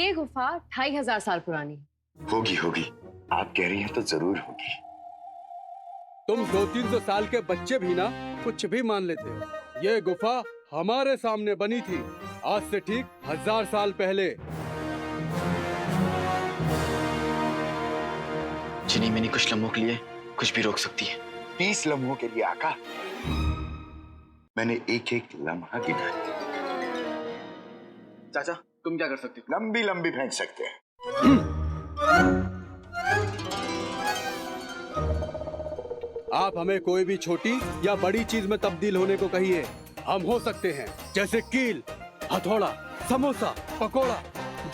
ये गुफा 2500 साल पुरानी है। होगी होगी, आप कह रही हैं तो जरूर होगी। तुम 200-300 साल के बच्चे भी ना कुछ भी मान लेते हो। ये गुफा हमारे सामने बनी थी आज से ठीक 1000 साल पहले। जिनी मिनी कुछ लम्हों के लिए कुछ भी रोक सकती है। 20 लम्हों के लिए आका मैंने एक एक लम्हा गिना है। चाचा तुम क्या कर सकते हो? लंबी लंबी फेंक सकते हैं। आप हमें कोई भी छोटी या बड़ी चीज में तब्दील होने को कहिए, हम हो सकते हैं। जैसे कील, हथौड़ा, समोसा, पकोड़ा,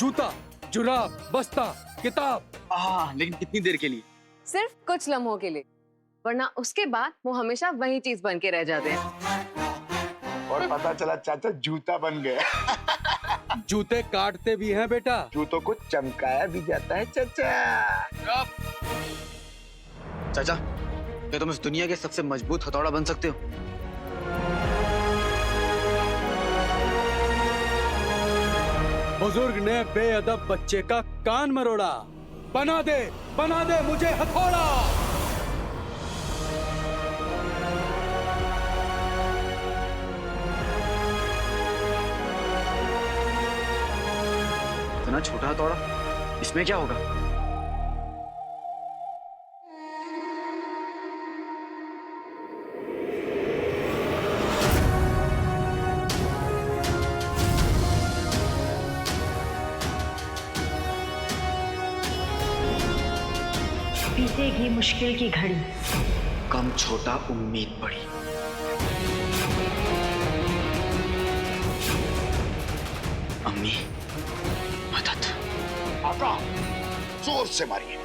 जूता, जुराब, बस्ता, किताब। हाँ, लेकिन कितनी देर के लिए? सिर्फ कुछ लम्हों के लिए, वरना उसके बाद वो हमेशा वही चीज बन के रह जाते हैं। और पता चला चाचा जूता बन गया। जूते काटते भी हैं बेटा। जूतों को चमकाया भी जाता है चाचा। चाचा क्या तुम इस दुनिया के सबसे मजबूत हथौड़ा बन सकते हो? बुजुर्ग ने बेअदब बच्चे का कान मरोड़ा। बना दे मुझे हथौड़ा। इतना छोटा हथौड़ा, इसमें क्या होगा? बीतेगी मुश्किल की घड़ी, कम छोटा उम्मीद बड़ी। अम्मी मदद। आका जोर से मारिए।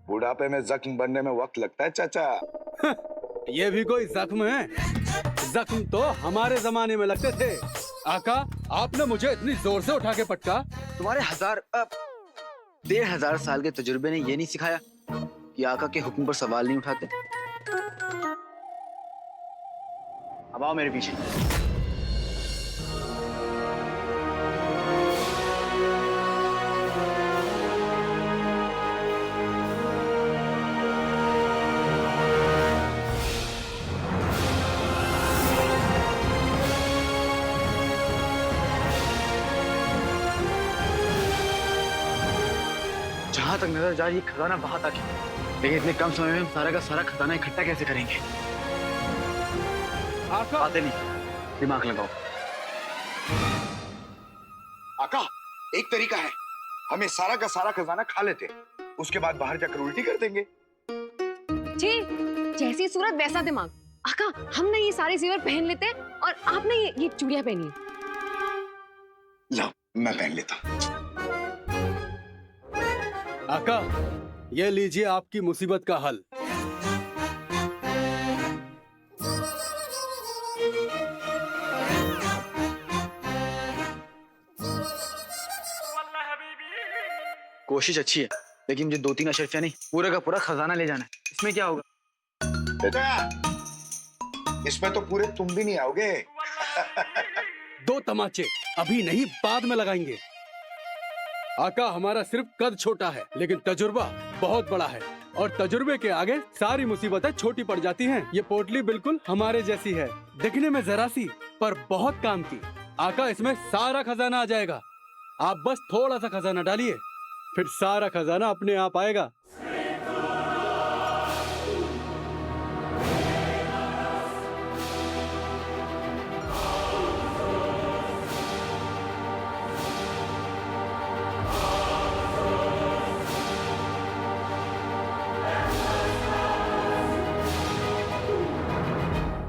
बुढ़ापे में जख्म बनने में वक्त लगता है चाचा। ये भी कोई जख्म है? जख्म तो हमारे जमाने में लगते थे। आका आपने मुझे इतनी जोर से उठा के पटका। तुम्हारे 1500 साल के तजुर्बे ने ये नहीं सिखाया कि आका के हुक्म पर सवाल नहीं उठाते? अब आओ मेरे पीछे। जहां तक नजर जा रही खजाना वहां तक है, लेकिन इतने कम समय में हम सारा का सारा खजाना इकट्ठा कैसे करेंगे? आका आते नहीं, दिमाग लगाओ। आका एक तरीका है, हमें सारा का सारा खजाना खा लेते, उसके बाद बाहर जाकर उल्टी कर देंगे। जी, जैसी सूरत वैसा दिमाग। आका हम ना ये सारे जेवर पहन लेते हैं और आप ना ये चूड़ियां पहनिए। लो मैं पहन लेता हूँ। आका ये लीजिए आपकी मुसीबत का हल। कोशिश अच्छी है, लेकिन मुझे 2-3 अशर्फिया नहीं, पूरा का पूरा खजाना ले जाना है। इसमें क्या होगा? बेटा, इसमें तो पूरे तुम भी नहीं आओगे। 2 तमाचे अभी नहीं, बाद में लगाएंगे। आका, हमारा सिर्फ कद छोटा है, लेकिन तजुर्बा बहुत बड़ा है, और तजुर्बे के आगे सारी मुसीबतें छोटी पड़ जाती हैं। ये पोटली बिल्कुल हमारे जैसी है, दिखने में जरा सी पर बहुत काम की। आका, इसमें सारा खजाना आ जाएगा। आप बस थोड़ा सा खजाना डालिए, फिर सारा खजाना अपने आप आएगा।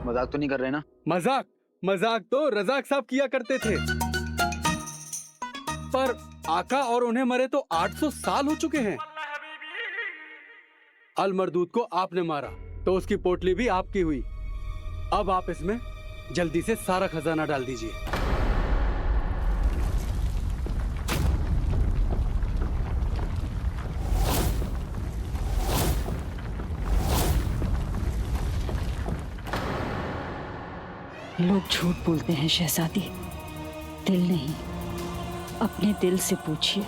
मजाक तो नहीं कर रहे ना? मजाक मजाक तो रजाक साहब किया करते थे, पर आका और उन्हें मरे तो 800 साल हो चुके हैं। अल मरदूद को आपने मारा तो उसकी पोटली भी आपकी हुई। अब आप इसमें जल्दी से सारा खजाना डाल दीजिए। लोग झूठ बोलते हैं शहजादी, दिल नहीं। अपने दिल से पूछिए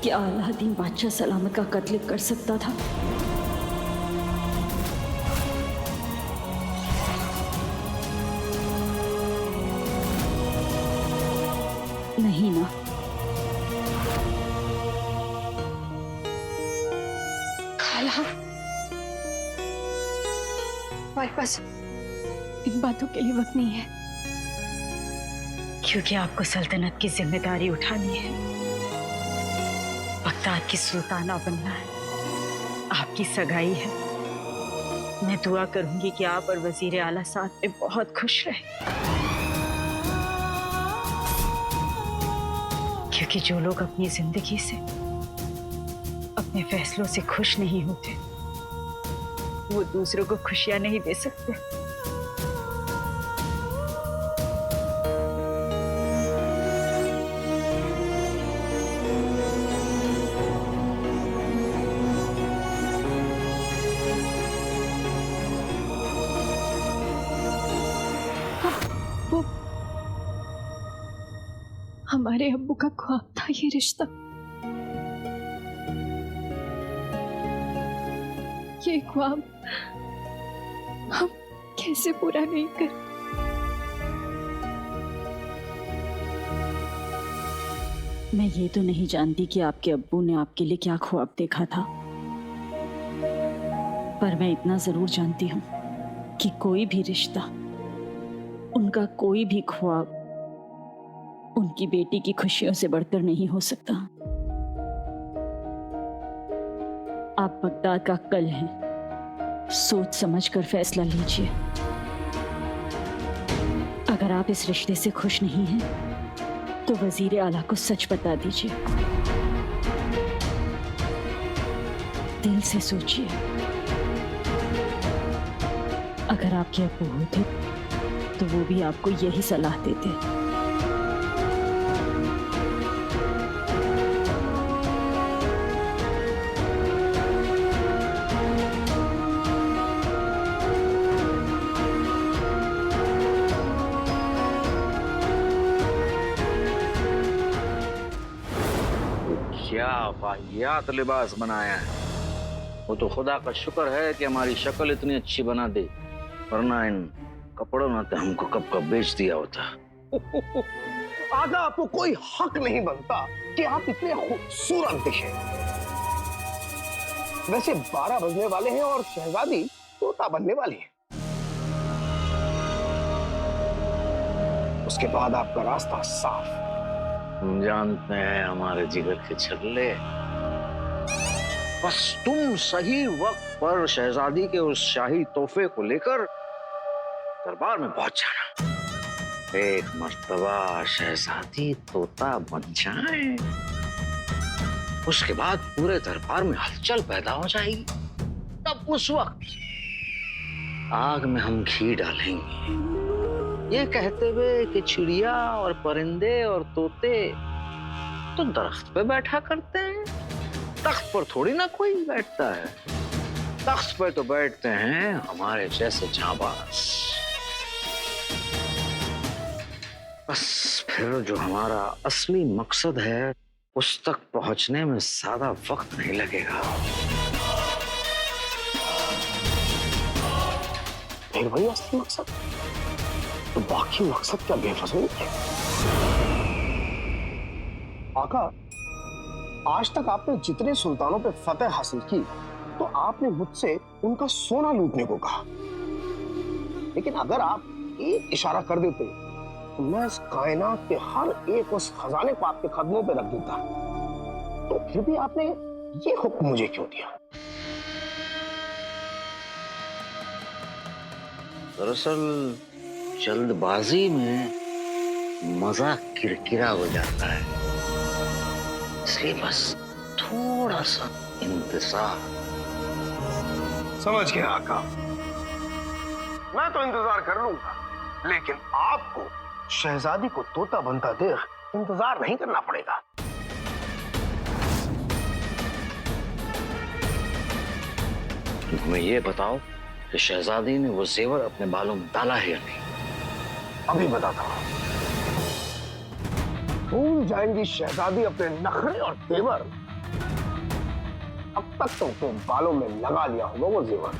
कि अलादीन बादशाह सलामत का कत्ल कर सकता था? नहीं ना। खाला, हमारे पास इन बातों के लिए वक्त नहीं है, क्योंकि आपको सल्तनत की जिम्मेदारी उठानी है, बगदाद की सुल्ताना बनना है, आपकी सगाई है। मैं दुआ करूंगी कि आप और वजीर आला साथ में बहुत खुश रहे, क्योंकि जो लोग अपनी जिंदगी से, अपने फैसलों से खुश नहीं होते, वो दूसरों को खुशियां नहीं दे सकते। हमारे अब्बू का ख्वाब था ये रिश्ता, ये ख्वाब हम कैसे पूरा नहीं कर। मैं ये तो नहीं जानती कि आपके अब्बू ने आपके लिए क्या ख्वाब देखा था, पर मैं इतना जरूर जानती हूँ कि कोई भी रिश्ता, उनका कोई भी ख्वाब उनकी बेटी की खुशियों से बढ़कर नहीं हो सकता। आप बगदाद का कल हैं, सोच समझ कर फैसला लीजिए। अगर आप इस रिश्ते से खुश नहीं हैं, तो वजीर आला को सच बता दीजिए। दिल से सोचिए। अगर आपके अब्बू होते तो वो भी आपको यही सलाह देते। क्या वाहियात लिबास बनाया है। वो तो खुदा का शुक्र है कि हमारी शक्ल इतनी अच्छी बना दे, वरना इन कपड़ों ने तो हमको कब कब बेच दिया होता। आगा आपको कोई हक नहीं बनता कि आप इतने खूबसूरत दिखे। वैसे 12 बजने वाले हैं और शहजादी तोता बनने वाली है। उसके बाद आपका रास्ता साफ। हम जानते हैं हमारे जिगर के छल्ले, बस तुम सही वक्त पर शहजादी के उस शाही तोहफे को लेकर दरबार में पहुंच जाना। एक मर्तबा शहजादी तोता बन जाए, उसके बाद पूरे दरबार में हलचल पैदा हो जाएगी। तब उस वक्त आग में हम घी डालेंगे, ये कहते हुए कि चिड़िया और परिंदे और तोते तो दरख्त पे बैठा करते हैं, तख्त पर थोड़ी ना कोई बैठता है। तख्त पे तो बैठते हैं हमारे जैसे जाबाज, बस फिर जो हमारा असली मकसद है उस तक पहुंचने में ज्यादा वक्त नहीं लगेगा। फिर वही असली मकसद, तो बाकी मकसद क्या बेफजूल थे? आका, आज तक आपने जितने सुल्तानों पे फतेह हासिल की तो आपने मुझसे उनका सोना लूटने को कहा, लेकिन अगर आप एक इशारा कर देते तो मैं इस कायनात के हर एक उस खजाने को आपके कदमों पे रख देता। तो फिर भी आपने ये हुक्म मुझे क्यों दिया? दरअसल जल्दबाजी में मजा किरकिरा हो जाता है, इसलिए बस थोड़ा सा इंतजार। समझ गया आका, मैं तो इंतजार कर लूंगा, लेकिन आपको शहजादी को तोता बनता देख इंतजार नहीं करना पड़ेगा। तुम्हें ये बताओ कि शहजादी ने वो जेवर अपने बालों में डाला है या नहीं? अभी बताता हूं। भूल जाएंगी शहजादी अपने नखरे और तेवर, अब तक तो अपने बालों में लगा लिया होगा वो जेवर।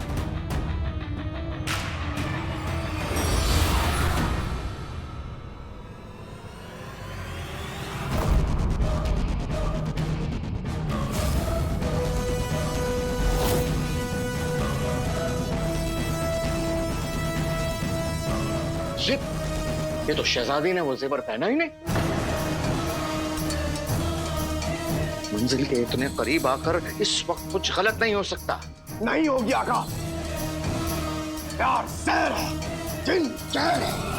ये तो शहजादी ने वो जेवर पहना ही नहीं। मंजिल के इतने करीब आकर इस वक्त कुछ गलत नहीं हो सकता। नहीं होगी आका, प्यार जहर है, जिन जहर है।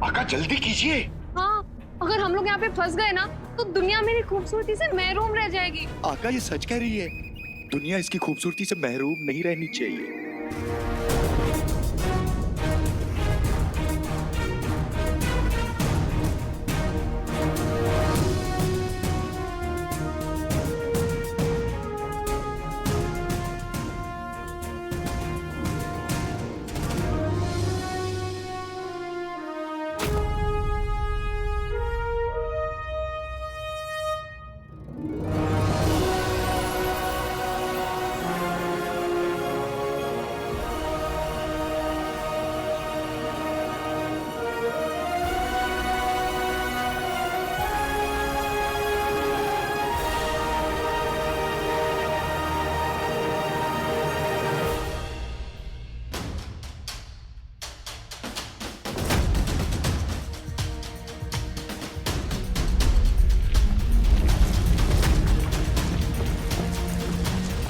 आका जल्दी कीजिए। हाँ, अगर हम लोग यहाँ पे फंस गए ना तो दुनिया मेरी खूबसूरती से महरूम रह जाएगी। आका ये सच कह रही है, दुनिया इसकी खूबसूरती से महरूम नहीं रहनी चाहिए।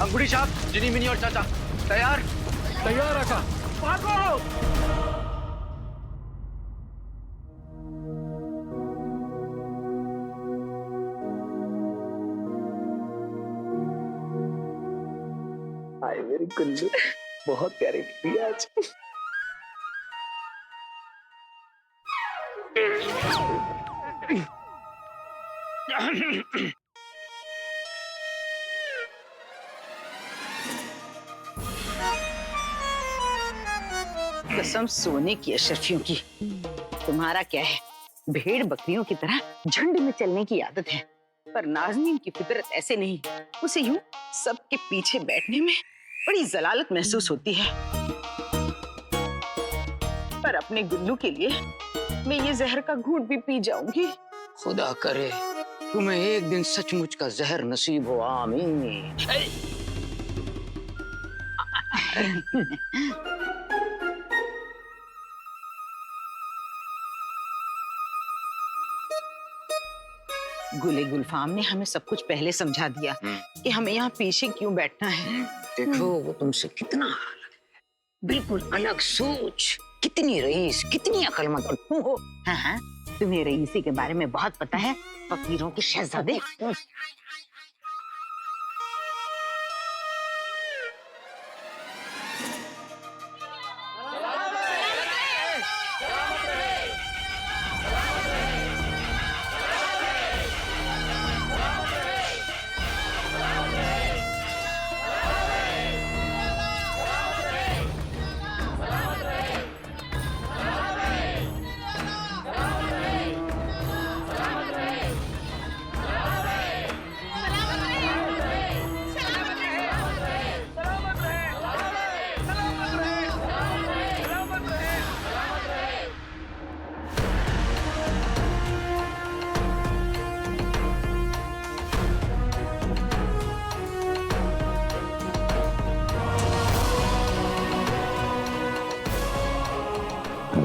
अंगूठी छाप, जिनी मिनी और चाचा तैयार। तैयार आका। हाय मेरी गुल्लू, बहुत प्यारी निकली आज। कसम सोने की अशरफियों की, तुम्हारा क्या है, भेड़ बकरियों की तरह झुंड में चलने की आदत है, पर नाज़नीन की फितरत ऐसे नहीं। उसे यूं सबके पीछे बैठने में बड़ी जलालत महसूस होती है। पर अपने गुल्लू के लिए मैं ये जहर का घूंट भी पी जाऊंगी। खुदा करे तुम्हें एक दिन सचमुच का जहर नसीब हो, आमीन। गुले गुलफाम ने हमें सब कुछ पहले समझा दिया कि हमें यहाँ पीछे क्यों बैठना है। देखो वो तुमसे कितना अलग है, बिल्कुल अलग सोच। कितनी रईस, कितनी अक्लमंद और तुम हो। हाँ हाँ, तुम्हें रईसी के बारे में बहुत पता है, फकीरों के शहजादे।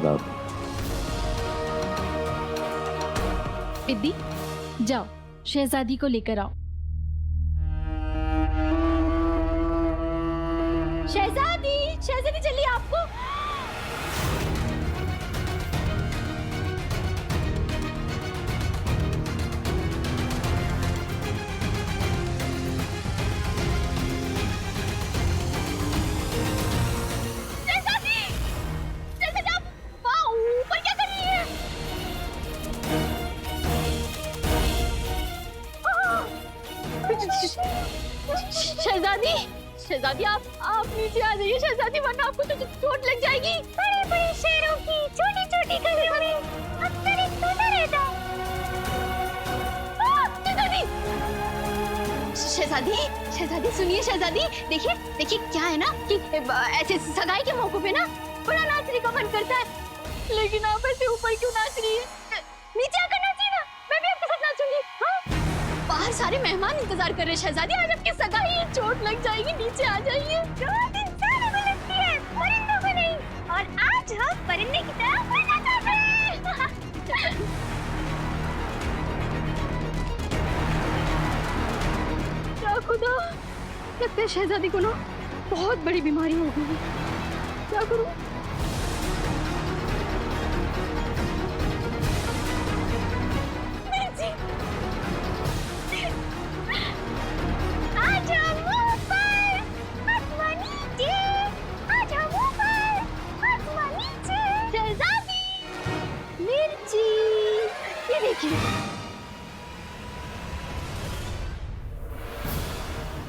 आदाब। बिद्दी, जाओ शहजादी को लेकर आओ। शहजादी, शहजादी चलिए आपको। शहजादी, शहजादी आप वहाँ ऊपर क्या कर रही है? शहजादी, शहजादी आप नीचे आ जाइए शहजादी, वरना आपको तो चोट लग जाएगी। बड़े बड़े शेरों की छोटी छोटी कदमों में अक्सर एक तोता रहता है। शहजादी, शहजादी, शहजादी सुनिए शहजादी, देखिए देखिए क्या है ना कि ऐसे सगाई के मौकों पे ना बड़ा नाचने का मन करता है, लेकिन आप ऐसे ऊपर क्यों नाच रही है? नीचे आकर नाचिए ना, मैं भी आपके साथ नाचूंगी। हाँ? बाहर सारे मेहमान इंतजार कर रहे हैं शहजादी, आज आपकी सगाई है, चोट लग जाएगी, नीचे आ जाइए। चोट इंसानों को लगती है, परिंदों को नहीं, और आज हम परिंदे की तरह उड़ना चाहते हैं। क्या खुदा, लगता है शहजादी को ना बहुत बड़ी बीमारी हो गई है, क्या करूं?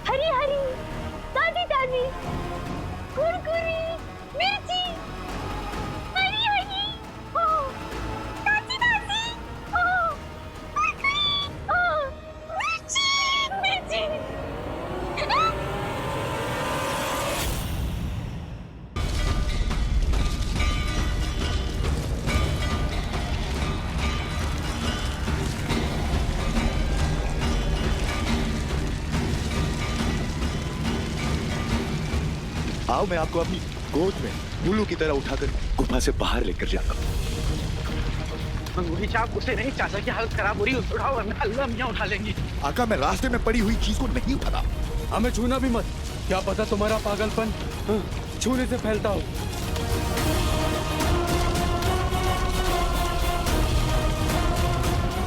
हरी हरी ताजी ताजी कुरकुरी मिर्ची, हरी हरी ओ ताजी ताजी ओ कुरकुरी ओ मिर्ची मिर्ची। आओ, मैं आपको अपनी गोद में बुल्लू की तरह उठाकर गुफा से बाहर लेकर जाता हूँ। मंगूरी चाप उसे नहीं, चाचा की हालत खराब हो रही है, उसे उठाओ वरना अल्लाह मियां उठा लेंगी। आका, मैं रास्ते में पड़ी हुई चीज को नहीं उठाता। हमें छूना भी मत, क्या पता तुम्हारा पागलपन छूने से फैलता हो।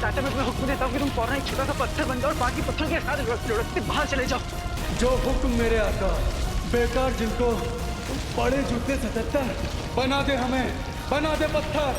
चाचा मैं तुम्हें हुक्म देता हूँ कि तुम फौरन एक छोटा सा पत्थर बन जाओ और बाकी पत्थरों के साथ लुढ़कते बाहर चले जाओ। जो हुक्म मेरे आका, बेकार जिनको बड़े जूते 77 बना दे, हमें बना दे पत्थर।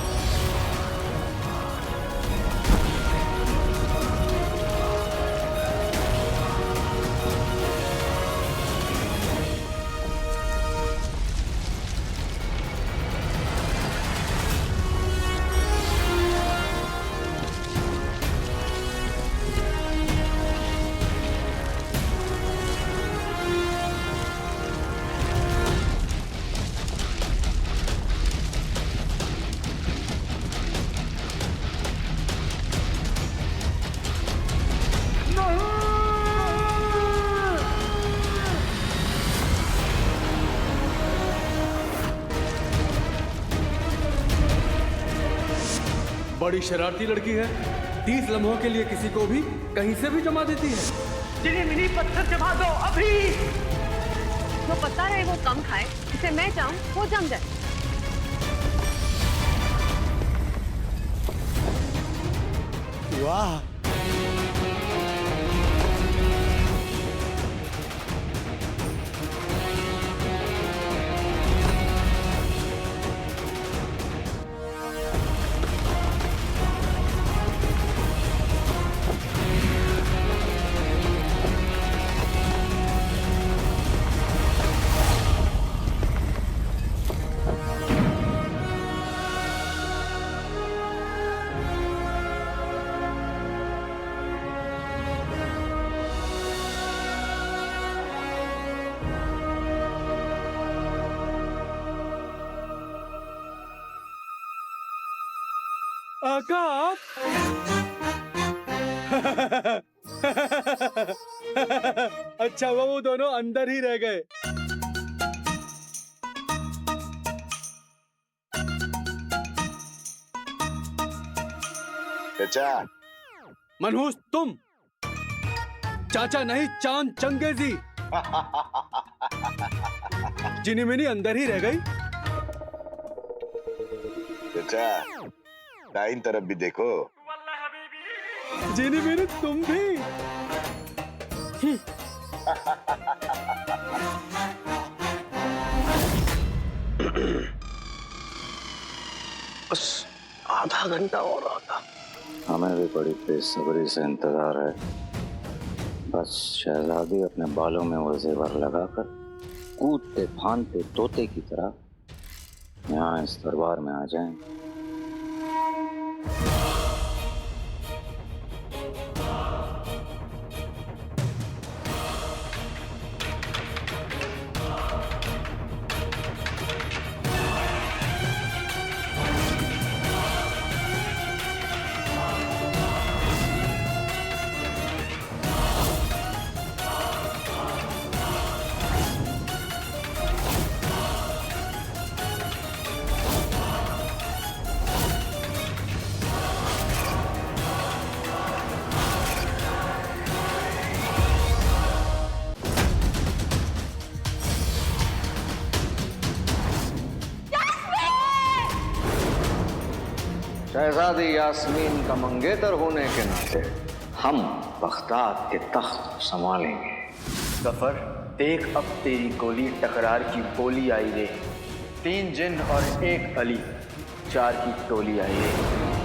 बड़ी शरारती लड़की है, 30 लम्हों के लिए किसी को भी कहीं से भी जमा देती है। जिन्हें मिनी पत्थर जमा दो अभी। जो पता है वो कम खाए, इसे मैं चाहूं वो जम जाए। वाह, आका आप अच्छा हुआ वो दोनों अंदर ही रह गए। चाचा मनहूस तुम, चाचा नहीं चांद चंगेजी। जिनी मिनी अंदर ही रह गई। चाचा दाईं तरफ भी देखो। जिनी मिनी तुम भी। बस आधा घंटा और आता। हमें भी बड़ी बेसब्री से इंतजार है। बस शहजादी अपने बालों में वो जेवर लगाकर कूदते फांदते तोते की तरह यहाँ इस दरबार में आ जाएं। शहजादी यास्मीन का मंगेतर होने के नाते हम बगदाद के तख्त को संभालेंगे। गफर देख अब तेरी गोली टकरार की बोली आई रे। 3 जिन और 1 अली, 4 की टोली आई रे।